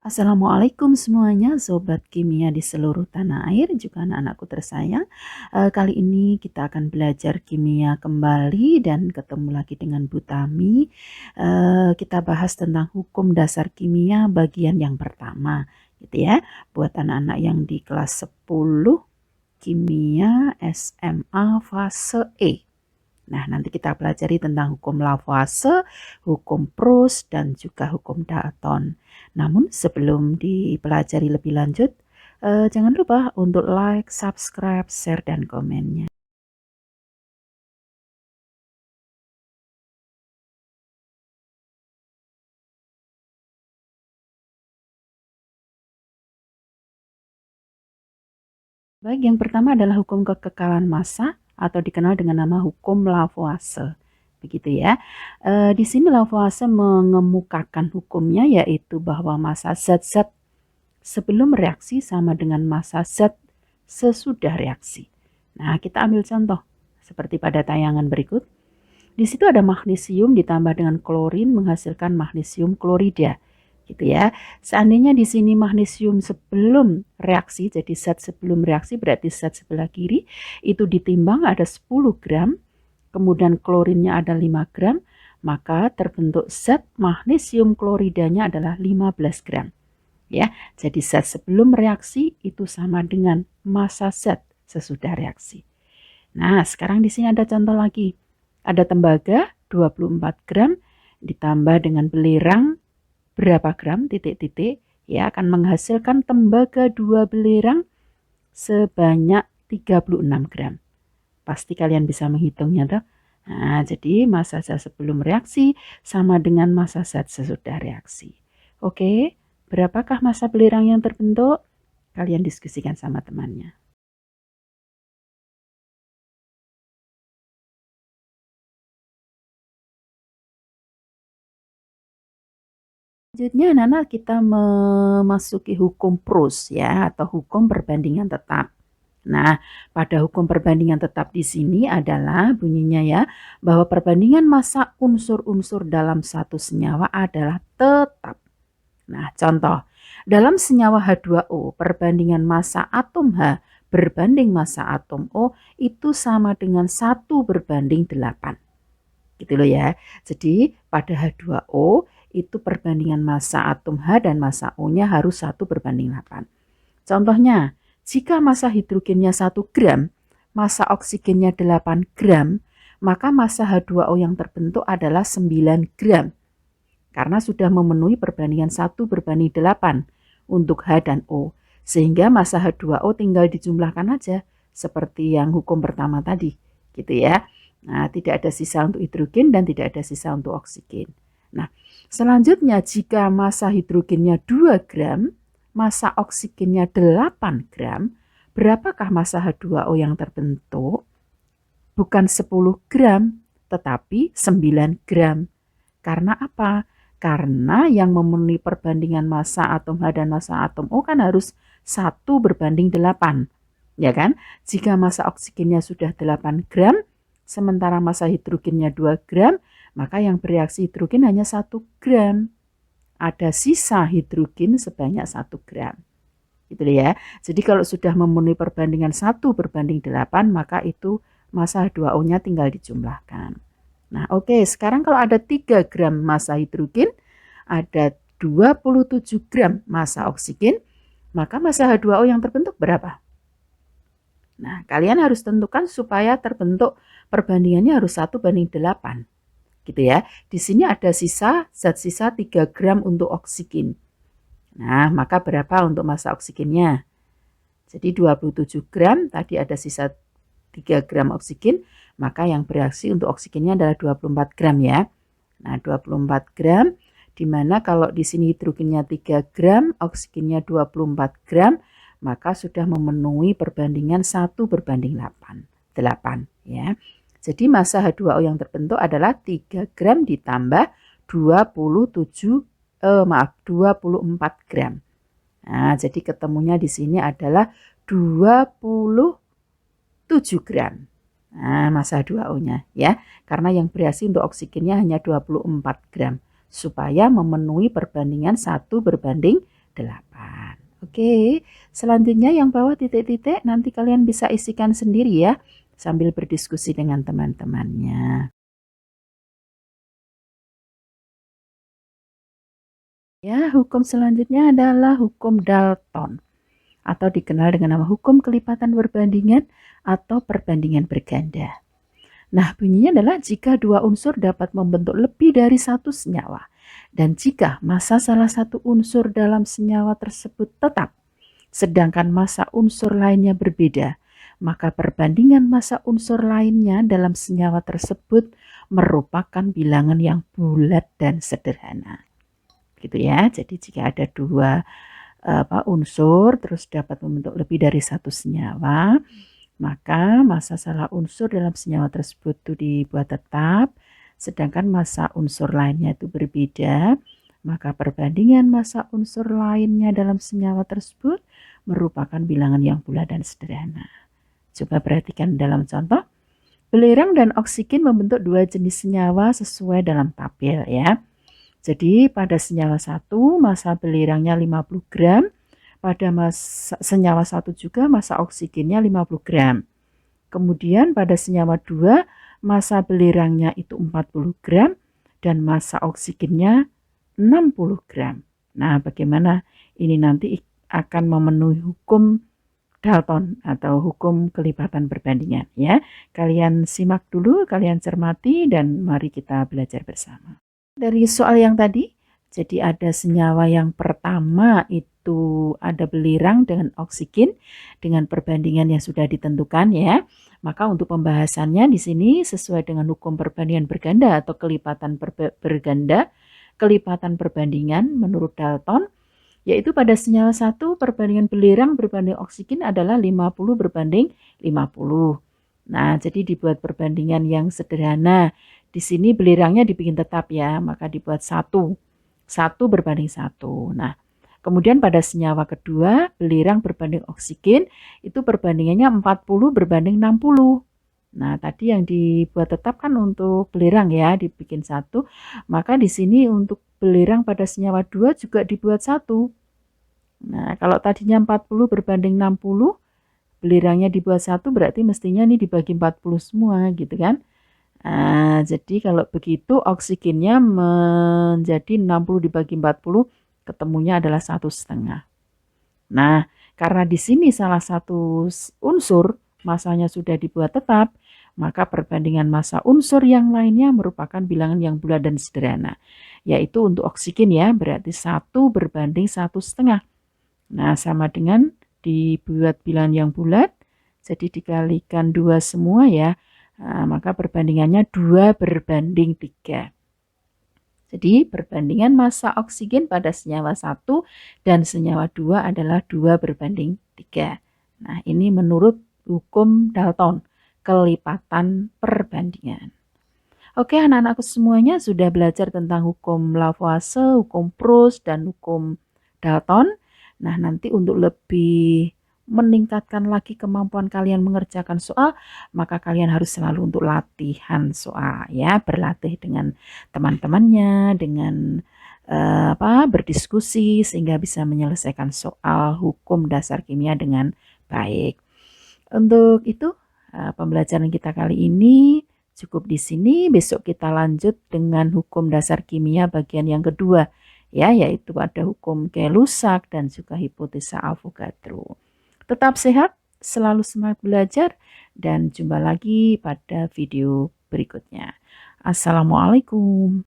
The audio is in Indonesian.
Assalamualaikum semuanya, Sobat Kimia di seluruh tanah air, juga anak-anakku tersayang. Kali ini kita akan belajar kimia kembali dan ketemu lagi dengan Bu Tami. Kita bahas tentang hukum dasar kimia bagian yang pertama, gitu ya. Buat anak-anak yang di kelas 10 kimia SMA fase E. Nah, nanti kita pelajari tentang hukum Lavoisier, hukum Proust, dan juga hukum Dalton. Namun sebelum dipelajari lebih lanjut, jangan lupa untuk like, subscribe, share, dan komennya. Baik, yang pertama adalah hukum kekekalan massa atau dikenal dengan nama hukum Lavoisier. Begitu ya. Di sini Lavoisier mengemukakan hukumnya yaitu bahwa massa zat-zat sebelum reaksi sama dengan massa zat sesudah reaksi. Nah, kita ambil contoh seperti pada tayangan berikut. Di situ ada magnesium ditambah dengan klorin menghasilkan magnesium klorida. Gitu ya. Seandainya di sini magnesium sebelum reaksi, jadi zat sebelum reaksi berarti zat sebelah kiri, itu ditimbang ada 10 gram, kemudian klorinnya ada 5 gram, maka terbentuk zat magnesium kloridanya adalah 15 gram. Ya, jadi zat sebelum reaksi itu sama dengan massa zat sesudah reaksi. Nah, sekarang di sini ada contoh lagi. Ada tembaga 24 gram ditambah dengan belerang berapa gram titik-titik ya akan menghasilkan tembaga 2 belerang sebanyak 36 gram. Pasti kalian bisa menghitungnya tuh. Nah, jadi massa zat sebelum reaksi sama dengan massa zat sesudah reaksi. Oke, berapakah massa belerang yang terbentuk? Kalian diskusikan sama temannya. Selanjutnya anak-anak kita memasuki hukum Proust ya atau hukum perbandingan tetap. Nah, pada hukum perbandingan tetap di sini adalah bunyinya ya bahwa perbandingan massa unsur-unsur dalam satu senyawa adalah tetap. Nah, contoh, dalam senyawa H2O perbandingan massa atom H berbanding massa atom O itu sama dengan 1/8. Gitu loh ya. Jadi pada H2O itu perbandingan massa atom H dan massa O-nya harus 1/8. Contohnya, jika massa hidrogennya 1 gram, massa oksigennya 8 gram, maka massa H2O yang terbentuk adalah 9 gram. Karena sudah memenuhi perbandingan 1/8 untuk H dan O. Sehingga massa H2O tinggal dijumlahkan aja seperti yang hukum pertama tadi. Gitu ya. Nah, tidak ada sisa untuk hidrogen dan tidak ada sisa untuk oksigen. Nah, selanjutnya jika massa hidrogennya 2 gram, massa oksigennya 8 gram, berapakah massa H2O yang terbentuk? Bukan 10 gram, tetapi 9 gram. Karena apa? Karena yang memenuhi perbandingan massa atom H dan massa atom O kan harus 1/8. Ya kan? Jika massa oksigennya sudah 8 gram, sementara massa hidrogennya 2 gram, maka yang bereaksi hidrogen hanya 1 gram. Ada sisa hidrogen sebanyak 1 gram. Gitu ya. Jadi kalau sudah memenuhi perbandingan 1/8, maka itu massa H2O-nya tinggal dijumlahkan. Nah, oke, sekarang kalau ada 3 gram massa hidrogen, ada 27 gram massa oksigen, maka massa H2O yang terbentuk berapa? Nah, kalian harus tentukan supaya terbentuk perbandingannya harus 1/8. Gitu ya. Di sini ada sisa, zat sisa 3 gram untuk oksigen. Nah, maka berapa untuk massa oksigennya? Jadi 27 gram, tadi ada sisa 3 gram oksigen, maka yang bereaksi untuk oksigennya adalah 24 gram ya. Nah, 24 gram, di mana kalau di sini hidrogennya 3 gram, oksigennya 24 gram, maka sudah memenuhi perbandingan 1/8 ya. Jadi massa H2O yang terbentuk adalah 3 gram ditambah 24 gram. Nah, jadi ketemunya di sini adalah 27 gram. Nah, massa H2O-nya ya. Karena yang bereaksi untuk oksigennya hanya 24 gram. Supaya memenuhi perbandingan 1/8. 8. Oke, selanjutnya yang bawah titik-titik nanti kalian bisa isikan sendiri ya, sambil berdiskusi dengan teman-temannya. Ya, hukum selanjutnya adalah hukum Dalton atau dikenal dengan nama hukum kelipatan perbandingan atau perbandingan berganda. Nah, bunyinya adalah jika dua unsur dapat membentuk lebih dari satu senyawa dan jika massa salah satu unsur dalam senyawa tersebut tetap, sedangkan massa unsur lainnya berbeda, maka perbandingan massa unsur lainnya dalam senyawa tersebut merupakan bilangan yang bulat dan sederhana. Gitu ya. Jadi jika ada dua unsur terus dapat membentuk lebih dari satu senyawa, maka massa salah unsur dalam senyawa tersebut itu dibuat tetap, sedangkan massa unsur lainnya itu berbeda, maka perbandingan massa unsur lainnya dalam senyawa tersebut merupakan bilangan yang bulat dan sederhana. Coba perhatikan dalam contoh. Belerang dan oksigen membentuk dua jenis senyawa sesuai dalam tabel ya. Jadi pada senyawa 1 massa belerangnya 50 gram, pada senyawa 1 juga massa oksigennya 50 gram. Kemudian pada senyawa 2 massa belerangnya itu 40 gram dan massa oksigennya 60 gram. Nah, bagaimana ini nanti akan memenuhi hukum Dalton atau hukum kelipatan perbandingan ya. Kalian simak dulu, kalian cermati dan mari kita belajar bersama. Dari soal yang tadi, jadi ada senyawa yang pertama itu ada belerang dengan oksigen dengan perbandingan yang sudah ditentukan ya. Maka untuk pembahasannya di sini sesuai dengan hukum perbandingan berganda atau kelipatan berganda, kelipatan perbandingan menurut Dalton, yaitu pada senyawa 1 perbandingan belerang berbanding oksigen adalah 50 berbanding 50. Nah, jadi dibuat perbandingan yang sederhana. Di sini belerangnya dibikin tetap ya, maka dibuat 1. 1 berbanding 1. Nah, kemudian pada senyawa kedua, belerang berbanding oksigen, itu perbandingannya 40 berbanding 60. Nah, tadi yang dibuat tetap kan untuk belerang ya, dibikin 1. Maka di sini untuk belerang pada senyawa 2 juga dibuat 1. Nah, kalau tadinya 40 berbanding 60, belerangnya dibuat 1 berarti mestinya ini dibagi 40 semua gitu kan. Nah, jadi kalau begitu oksigennya menjadi 60 dibagi 40, ketemunya adalah 1,5. Nah, karena di sini salah satu unsur massanya sudah dibuat tetap, maka perbandingan massa unsur yang lainnya merupakan bilangan yang bulat dan sederhana. Yaitu untuk oksigen ya, berarti 1 berbanding 1,5. Nah, sama dengan dibuat bilangan yang bulat, jadi dikalikan 2 semua ya. Nah, maka perbandingannya 2 berbanding 3. Jadi perbandingan massa oksigen pada senyawa 1 dan senyawa 2 adalah 2 berbanding 3. Nah, ini menurut hukum Dalton, kelipatan perbandingan. Oke, anak-anakku semuanya sudah belajar tentang hukum Lavoisier, hukum Proust, dan hukum Dalton. Nah, nanti untuk lebih meningkatkan lagi kemampuan kalian mengerjakan soal, maka kalian harus selalu untuk latihan soal ya, berlatih dengan teman-temannya, dengan berdiskusi sehingga bisa menyelesaikan soal hukum dasar kimia dengan baik. Untuk itu, pembelajaran kita kali ini cukup di sini. Besok kita lanjut dengan hukum dasar kimia bagian yang kedua ya, yaitu ada hukum Gay-Lussac dan juga hipotesa Avogadro. Tetap sehat, selalu semangat belajar dan jumpa lagi pada video berikutnya. Assalamualaikum.